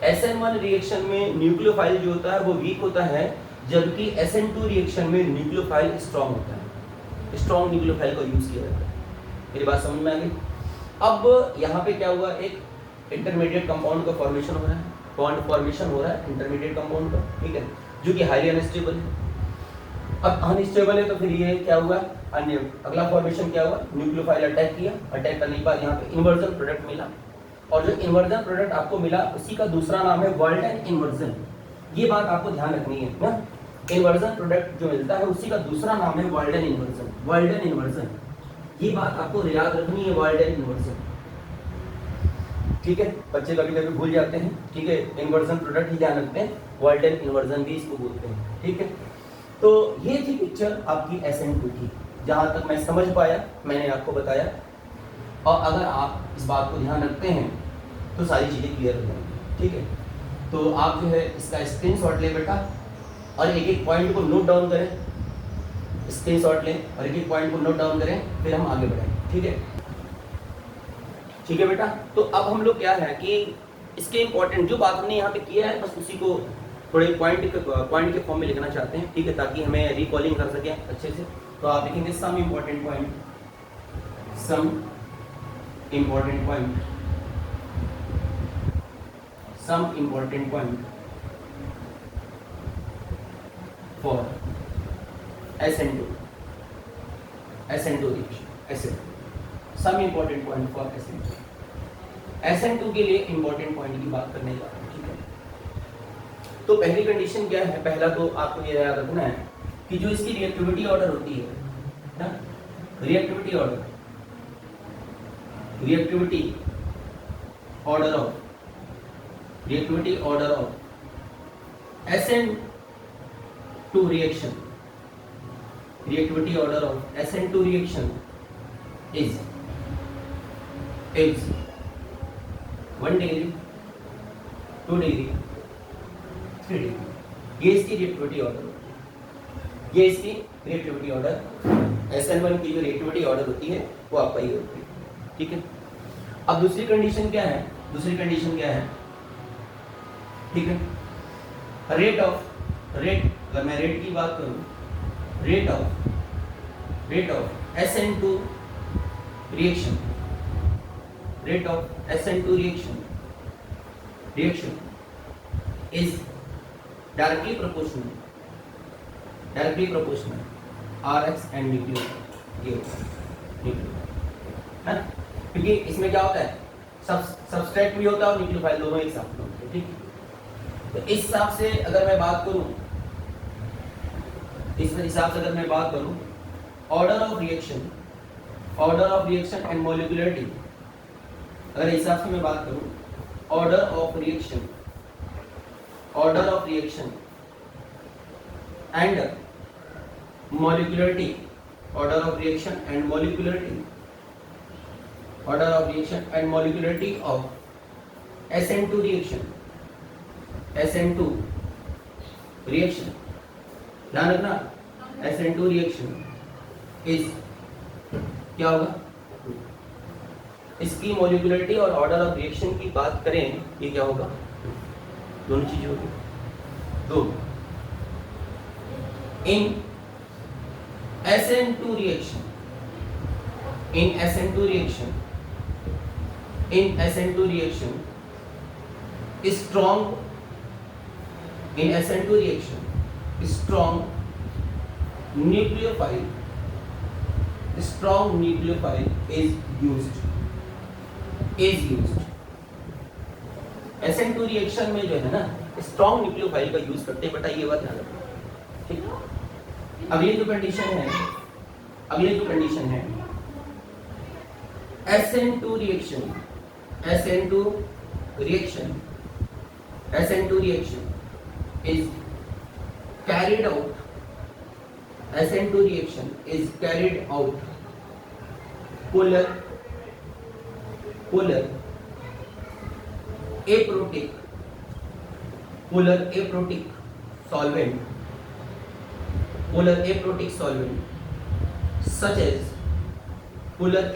SN1 रिएक्शन में न्यूक्लियोफाइल जो होता है वो वीक होता है, जबकि SN2 रिएक्शन में न्यूक्लियोफाइल स्ट्रॉन्ग होता है। स्ट्रॉन्ग न्यूक्लियोफाइल का यूज किया जाता है। मेरी बात समझ में आ गई? अब यहाँ पे क्या हुआ? एक इंटरमीडिएट कंपाउंड का फॉर्मेशन हो रहा है, बॉन्ड फॉर्मेशन हो रहा है इंटरमीडिएट कंपाउंड का, ठीक है, जो कि हाईली अनस्टेबल है। अब अनस्टेबल है तो फिर ये क्या हुआ? अन्य अगला फॉर्मेशन क्या हुआ? न्यूक्लियोफाइल अटैक किया, अटैक करने के बाद यहाँ पे इन्वर्जन प्रोडक्ट मिला, और जो इन्वर्जन प्रोडक्ट आपको मिला उसी का दूसरा नाम है वाल्डेन इन्वर्जन। ये बात आपको ध्यान रखनी है ना, इन्वर्जन प्रोडक्ट जो मिलता है उसी का दूसरा नाम है वाल्डेन इन्वर्जन, वाल्डेन इन्वर्जन। ये बात आपको याद रखनी है, वाल्डेन इन्वर्जन, ठीक है। बच्चे कभी कभी भूल जाते हैं, ठीक है, इन्वर्जन प्रोडक्ट ही ध्यान रखते हैं, वाल्डेन इन्वर्जन भी इसको बोलते हैं, ठीक है। तो ये थी पिक्चर आपकी SN2 की, जहां तक मैं समझ पाया मैंने आपको बताया, और अगर आप इस बात को ध्यान रखते हैं तो सारी चीजें क्लियर हो जाएंगी, ठीक है। तो आप जो है इसका स्क्रीनशॉट ले बेटा, और एक एक पॉइंट को नोट डाउन करें, स्क्रीनशॉट लें और एक एक पॉइंट को नोट डाउन करें, फिर हम आगे बढ़ें, ठीक है, ठीक है बेटा। तो अब हम लोग क्या है कि इसके इंपॉर्टेंट जो बात हमने यहाँ पे किया है, बस उसी को थोड़े पॉइंट के फॉर्म में लिखना चाहते हैं, ठीक है, ताकि हमें रिकॉलिंग कर सकें अच्छे से। तो आप लिखेंगे some important point, some important point, some important point for SN2 reaction, ऐसे some important point for SN2 के लिए इंपॉर्टेंट पॉइंट की बात करने जा रहे हैं, ठीक है। तो पहली कंडीशन क्या है, पहला तो आपको ये याद रखना है कि जो इसकी रिएक्टिविटी ऑर्डर होती है ना, reactivity order, reactivity order of, reactivity order of SN2 reaction, reactivity order of SN2 reaction is 1 degree, 2 degree, 3 degree। ये इसकी रिएक्टिविटी ऑर्डर, ये इसकी रिएक्टिविटी ऑर्डर, SN1 की जो रिएक्टिविटी ऑर्डर होती है वो आपका ये होती है, ठीक है। अब दूसरी कंडीशन क्या है, दूसरी कंडीशन क्या है, ठीक है, रेट ऑफ, रेट, अगर मैं रेट की बात करूं, rate of SN2 reaction, rate of SN2 reaction is directly proportional RX and nuclear, है, क्योंकि इसमें क्या होता है, सबस्ट्रेट भी होता है और न्यूक्लियोफाइल दोनों एक साथ होते हैं, ठीक है। तो इस हिसाब से अगर मैं बात करूं, इस हिसाब से अगर मैं बात करूं, order of reaction and molecularity, अगर इस हिसाब से मैं बात करूं, order of reaction and molecularity, order of reaction and molecularity, order of reaction and molecularity of SN2 reaction, SN2 reaction, ध्यान रखना, SN2 रिएक्शन इज क्या होगा, इसकी मॉलिक्यूलरिटी और ऑर्डर ऑफ रिएक्शन की बात करें, ये क्या होगा, दोनों चीजें होगी, दो, इन SN2 reaction, in SN2 reaction, in SN2 reaction strong, in SN2 reaction strong nucleophile is used, SN2 reaction में जो है ना स्ट्रॉन्ग न्यूक्लियोफाइल का यूज करते हैं, बेटा ये बात ध्यान रखना, ठीक। अगली जो कंडीशन है, अगली जो कंडीशन है, SN2 reaction, SN2 reaction, SN2 reaction is carried out, SN2 reaction is carried out polar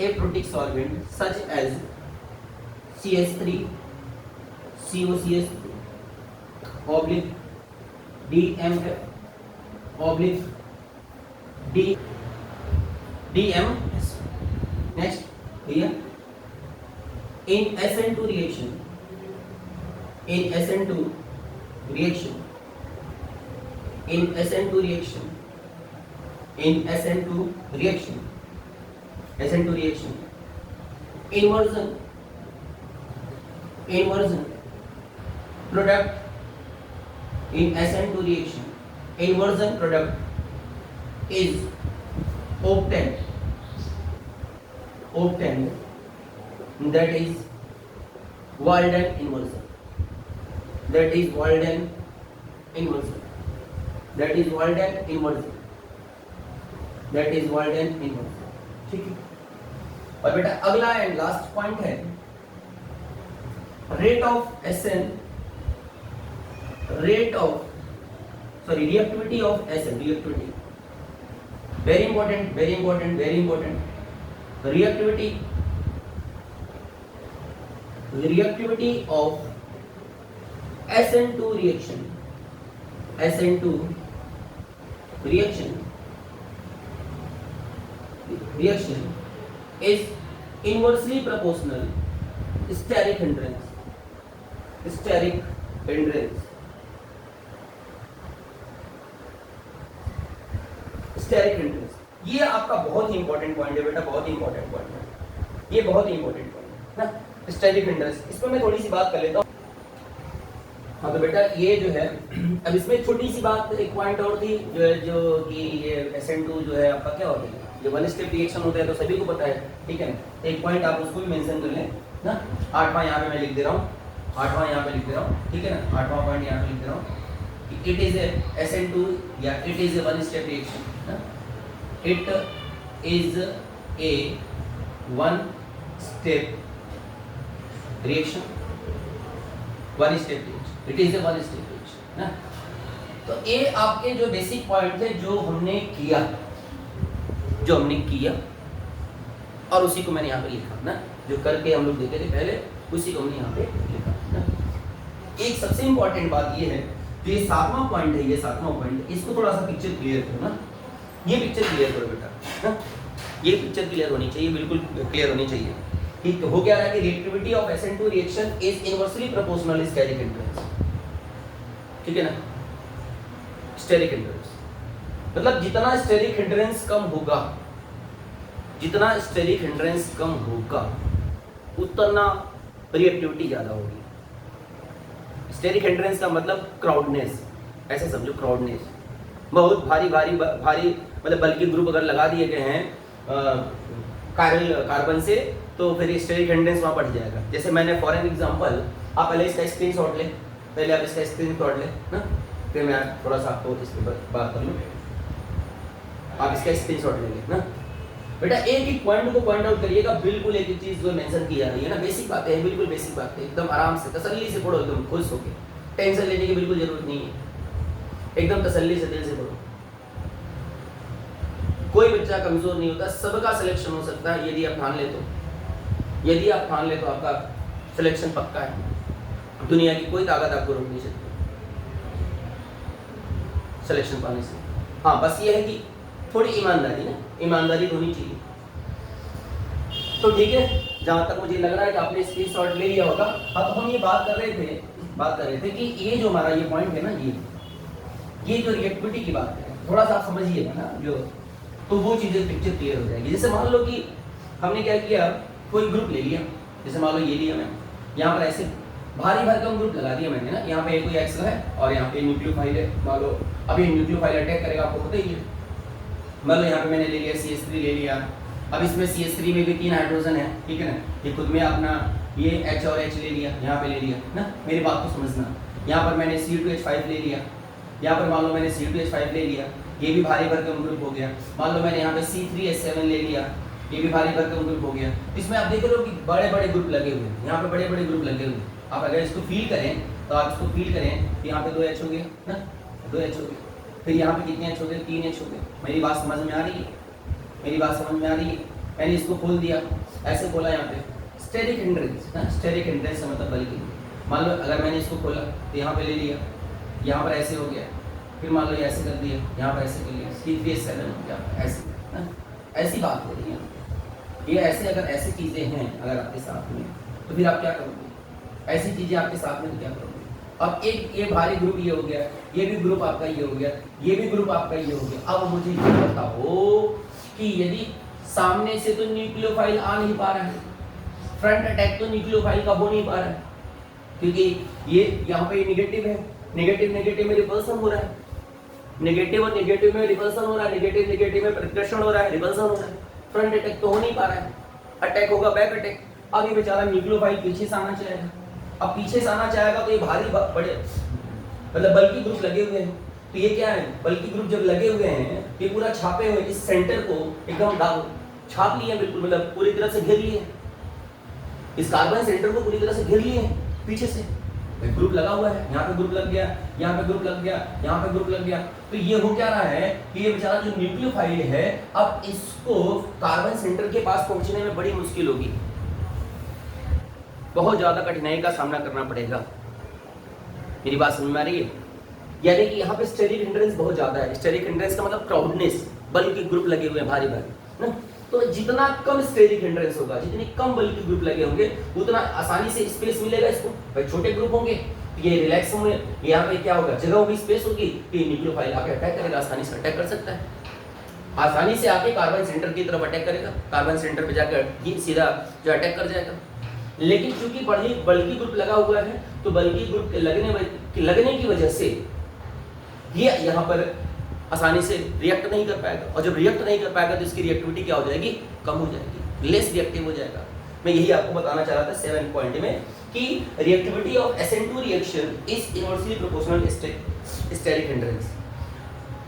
aprotic solvent, such as CS3, COCS oblique DMF oblique DMS। next here in SN2 reaction, in SN2 reaction, in SN2 reaction, in SN2 reaction, SN2 reaction, inversion product, in SN2 reaction inversion product is obtained, that is Walden inversion, that is Walden inversion, that is Walden inversion, that is Walden inversion, ठीक है। और बेटा अगला एंड लास्ट पॉइंट है rate of SN, rate of sorry reactivity of SN, reactivity very important, very important, very important. The reactivity of SN2 reaction, SN2 reaction reaction is inversely proportional steric hindrance steric hindrance ये आपका बहुत ही इंपॉर्टेंट पॉइंट है बेटा, बहुत ही इंपॉर्टेंट पॉइंट है, ये बहुत ही इंपॉर्टेंट पॉइंट है ना, स्टेरिक हिंड्रेंस। इस पर मैं थोड़ी सी बात कर लेता हूँ। हाँ तो बेटा ये जो है, अब इसमें छोटी सी बात, एक पॉइंट और थी जो कि ये SN2 जो है आपका क्या होता है, जो वन स्टेप रिएक्शन होता है तो सभी को पता है, ठीक है ना। एक पॉइंट आप उसको भी मेंशन कर लें ना, 8वां यहाँ पे मैं लिख दे रहा हूँ, 8वां यहाँ पे लिख दे रहा हूँ, ठीक है ना, 8वां पॉइंट यहाँ पे लिख दे रहा हूँ, इट इज ए SN2 या it is a one step reaction, it is a one step reaction, one step reaction, it is a one step reaction ना। तो ये आपके जो बेसिक पॉइंट थे जो हमने किया और उसी को मैंने यहाँ पे लिखा ना, जो करके हम लोग देखे थे पहले उसी को हमने यहाँ पे लिखा ना। एक सबसे इंपॉर्टेंट बात ये है, जो ये 7वां पॉइंट है, ये 7वां पॉइंट, इसको थोड़ा सा पिक्चर क्लियर करो ना, ये पिक्चर क्लियर करो बेटा ना, ये पिक्चर क्लियर होनी चाहिए, बिल्कुल क्लियर होनी चाहिए। ठीक हो क्या रहा है कि reactivity of SN2 reaction is inversely proportional steric hindrance, ठीक है ना। स्टेरिक हिंड्रेंस मतलब जितना स्टेरिक हिंड्रेंस कम होगा, जितना स्टेरिक हिंड्रेंस कम होगा उतना रिएक्टिविटी ज्यादा होगी। स्टेरिक हिंड्रेंस का मतलब क्राउडनेस, ऐसे समझो, क्राउडनेस, बहुत भारी भारी भारी मतलब बल्कि ग्रुप अगर लगा दिए गए हैं कार्बन से तो फिर स्टेरिक हिंड्रेंस वहाँ बढ़ जाएगा। जैसे मैंने फॉर एन एग्जांपल, आप पहले इसका स्क्रीनशॉट ले, पहले आप इसका स्क्रीनशॉट ले ना, फिर मैं थोड़ा सा आपको इस पर बात कर लूँ, आप इसका स्क्रीनशॉट लेंगे ना बेटा। एक एक पॉइंट को पॉइंट आउट करिएगा, बिल्कुल एक एक चीज जो मेंशन की जा रही है ना, बेसिक बातें हैं, बिल्कुल बेसिक बातें, एकदम आराम से तसल्ली से पढ़ो, एकदम खुश होके, टेंशन लेने की बिल्कुल जरूरत नहीं है, एकदम तसल्ली से दिल से पढ़ो। कोई बच्चा कमजोर नहीं होता, सबका सिलेक्शन हो सकता है यदि आप ठान ले तो, यदि आप ठान ले तो आपका सिलेक्शन पक्का है। दुनिया की कोई ताकत आपको रोक नहीं सकती सिलेक्शन पाने से। हाँ बस ये है कि थोड़ी ईमानदारी ना, ईमानदारी होनी चाहिए। तो ठीक है, जहां तक मुझे लग रहा है कि आपने स्क्रीनशॉट ले लिया होगा। हाँ तो हम ये बात कर रहे थे कि ये जो हमारा ये पॉइंट है ना, ये जो रिएक्टिविटी की बात है, थोड़ा सा आप समझिएगा ना जो, तो वो चीजें पिक्चर क्लियर हो जाएगी। जैसे मान लो कि हमने क्या किया, कोई ग्रुप ले लिया, जैसे मान लो ये लिया मैं, यहाँ पर ऐसे भारी भरकम ग्रुप लगा दिया मैंने ना, यहाँ पे कोई एक्स है और यहाँ पे न्यूक्लियोफाइल है, मान लो अब ये न्यूक्लियोफाइल अटैक करेगा, आपको पता ही है। मान लो यहाँ पे मैंने ले लिया CH3 ले लिया, अब इसमें CH3 में भी 3 हाइड्रोजन है, ठीक है ना, ये खुद में अपना ये H और H ले लिया, यहाँ पे ले लिया ना, मेरी बात को समझना। यहाँ पर मैंने C2H5 ले लिया, यहाँ पर मान लो मैंने C2H5 ले लिया, ये भी भारी भरकम ग्रुप हो गया। मान लो मैंने यहाँ पे C3H7 ले लिया, ये भी भारी भरकम ग्रुप हो गया। इसमें आप देख रहे हो कि बड़े बड़े ग्रुप लगे हुए हैं, यहाँ पे बड़े बड़े ग्रुप लगे हुए हैं। आप अगर इसको फील करें तो आप इसको फील करें, यहाँ पे 2 H हो गए ना, 2 H हो गए, फिर यहाँ पे कितने H हो गए, 3 H हो गए। मेरी बात समझ में आ रही है, मेरी बात समझ में आ रही है। मैंने इसको खोल दिया, ऐसे खोला, यहाँ पे स्टेरिक हिंड्रेंस ना, स्टेरिक हिंड्रेंस का मतलब बल्कि, मान लो अगर मैंने इसको खोला तो यहाँ पे ले लिया, यहाँ पर ऐसे हो गया, फिर मान लो ये ऐसे कर दिया, यहाँ पर ऐसे कर लिया, C3H7 हो गया, ऐसे ना, ऐसी बात हो रही है ये। ऐसे अगर ऐसी चीजें हैं अगर आपके साथ में, तो फिर आप क्या करोगे, ऐसी चीजें आपके साथ में तो क्या करोगे। अब एक ये भारी ग्रुप ये हो गया, ये भी ग्रुप आपका ये हो गया, ये भी ग्रुप आपका ये हो गया। अब मुझे ये बताओ कि यदि सामने से तो न्यूक्लियोफाइल आ नहीं पा रहा है, फ्रंट अटैक तो न्यूक्लियोफाइल का हो नहीं पा रहा है, क्योंकि ये यहाँ पे निगेटिव है, नेगेटिव नेगेटिव में रिपल्सन हो रहा है, नेगेटिव और नेगेटिव में रिपल्सन हो रहा है, नेगेटिव नेगेटिव में प्रतिकर्षण हो रहा है, रिपल्सन हो रहा है। फ्रंट अटैक तो हो नहीं पा रहा है, अटैक होगा बैक अटैक। अब ये बेचारा न्यूक्लियोफाइल पीछे से आना चाहेगा, अब पीछे से आना चाहेगा तो ये भारी बड़े मतलब बल्कि ग्रुप लगे हुए हैं, तो ये क्या है, बल्कि ग्रुप जब लगे हुए हैं, ये पूरा छापे हुए, इस सेंटर को एकदम छाप लिए, बिल्कुल मतलब पूरी तरह से घेर लिए, इस कार्बन सेंटर को पूरी तरह से घेर लिए पीछे से। ग्रुप लगा हुआ है, यहाँ पे ग्रुप लग गया, यहाँ पे ग्रुप लग गया, यहाँ पे ग्रुप लग गया। तो ये हो क्या रहा है कि ये बेचारा जो न्यूक्लियोफाइल है, अब इसको कार्बन सेंटर के पास पहुंचने में बड़ी मुश्किल होगी, बहुत ज्यादा कठिनाई का सामना करना पड़ेगा। मेरी बात समझ में आ रही है? यानी कि यहाँ पे स्टेरिक हिंड्रेंस बहुत ज्यादा है। स्टेरिक हिंड्रेंस का मतलब क्राउडनेस, बल्कि ग्रुप लगे हुए हैं भारी भारी ना, तो जितना कम स्टेरिक हिंड्रेंस होगा, जितनी कम बल्कि ग्रुप लगे होंगे, उतना आसानी से स्पेस मिलेगा इसको। भाई छोटे ग्रुप होंगे ये रिलैक्स होंगे, यहाँ पे क्या होगा, जगह होगी, स्पेस होगी, तो ये न्यूक्लियोफाइल आके अटैक करेगा, आसानी से अटैक कर सकता है, आसानी से आके कार्बन सेंटर की तरफ अटैक करेगा, कार्बन सेंटर पे जाकर ये सीधा जो अटैक कर जाएगा। लेकिन चूंकि बल्कि ग्रुप लगा हुआ है, तो बल्कि ग्रुप के लगने की वजह से ये यहाँ पर आसानी से रिएक्ट नहीं कर पाएगा, और जब रिएक्ट नहीं कर पाएगा तो इसकी रिएक्टिविटी क्या हो जाएगी, कम हो जाएगी, लेस रिएक्टिव हो जाएगा। मैं यही आपको बताना चाह रहा था 7 पॉइंट में कि reactivity of SN2 reaction is inversely proportional steric hindrance.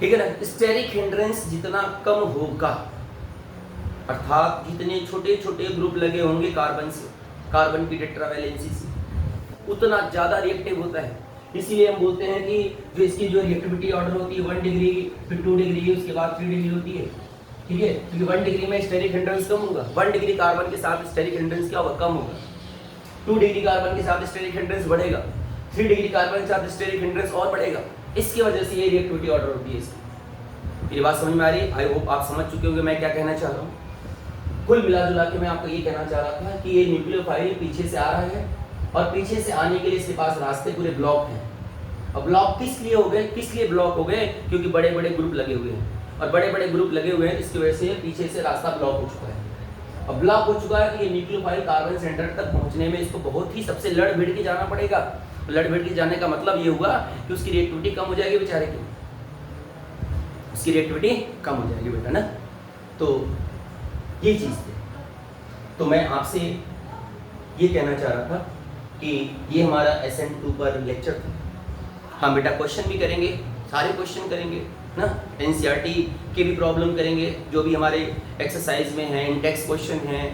ठीक है ना, स्टेरिक हिंड्रेंस जितना कम होगा, अर्थात जितने छोटे छोटे ग्रुप लगे होंगे कार्बन की टेट्रावैलेंसी से, उतना ज्यादा रिएक्टिव होता है। इसीलिए हम बोलते हैं कि जो इसकी जो रिएक्टिविटी ऑर्डर होती है 1 डिग्री, फिर 2 डिग्री, उसके बाद 3 डिग्री होती है। ठीक है, क्योंकि 1 डिग्री में स्टेरिक हिंड्रेंस कम होगा, 1 डिग्री कार्बन के साथ स्टेरिक हिंड्रेंस क्या होगा, कम होगा। 2 डिग्री कार्बन के साथ स्टेरिक हिंड्रेंस बढ़ेगा, 3 डिग्री कार्बन के साथ स्टेरिक हिंड्रेंस और बढ़ेगा। इसकी वजह से ये रिएक्टिविटी ऑर्डर होती है इसकी। मेरी बात समझ में आ रही है? आई होप आप समझ चुके होंगे मैं क्या कहना चाह रहा हूँ। कुल मिला जुला के मैं आपको ये कहना चाह रहा था कि ये न्यूक्लियोफाइल पीछे से आ रहा है, और पीछे से आने के लिए इसके पास रास्ते पूरे ब्लॉक हैं। अब ब्लॉक किस लिए हो गए, किस लिए ब्लॉक हो गए, क्योंकि बड़े बड़े ग्रुप लगे हुए हैं, और बड़े बड़े ग्रुप लगे हुए हैं, इसकी वजह से पीछे से रास्ता ब्लॉक हो चुका है। अब ब्लॉक हो चुका है कि ये न्यूक्लियोफाइल कार्बन सेंटर तक पहुंचने में इसको बहुत ही सबसे लड़ भिड़ के जाना पड़ेगा। लड़ भिड़ के जाने का मतलब ये हुआ कि उसकी रिएक्टिविटी कम हो जाएगी बेचारे की, उसकी रिएक्टिविटी कम हो जाएगी बेटा ना। तो ये चीज़ थी, तो मैं आपसे ये कहना चाह रहा था कि ये हमारा SN2 पर लेक्चर था। हाँ बेटा, क्वेश्चन भी करेंगे, सारे क्वेश्चन करेंगे ना, NCERT के भी प्रॉब्लम करेंगे, जो भी हमारे एक्सरसाइज में हैं, इंडेक्स क्वेश्चन हैं,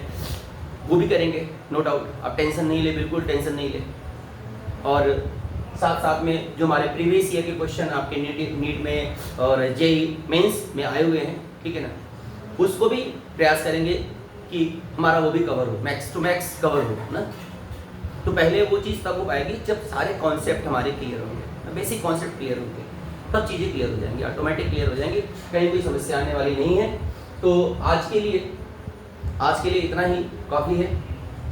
वो भी करेंगे, नो डाउट। आप टेंशन नहीं ले, बिल्कुल टेंशन नहीं ले। और साथ साथ में जो हमारे प्रीवियस ईयर के क्वेश्चन आपके नीट में और JEE मेंस में आए हुए हैं, ठीक है ना, उसको भी प्रयास करेंगे कि हमारा वो भी कवर हो, मैक्स टू मैक्स कवर हो ना। तो पहले वो चीज़ तब हो पाएगी जब सारे कॉन्सेप्ट हमारे क्लियर होंगे, बेसिक कॉन्सेप्ट क्लियर होंगे, तब चीज़ें क्लियर हो जाएंगी, ऑटोमेटिक क्लियर हो जाएंगी, कहीं कोई समस्या आने वाली नहीं है। तो आज के लिए इतना ही काफ़ी है।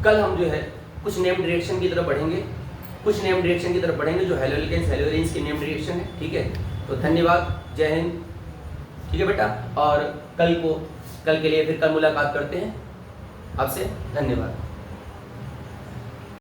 कल हम जो है कुछ नेम डायरेक्शन की तरफ बढ़ेंगे, जो हेलोरेंस की नेम डायरेक्शन है। ठीक है, तो धन्यवाद, जय हिंद। ठीक है बेटा, और कल के लिए फिर कल मुलाकात करते हैं आपसे। धन्यवाद।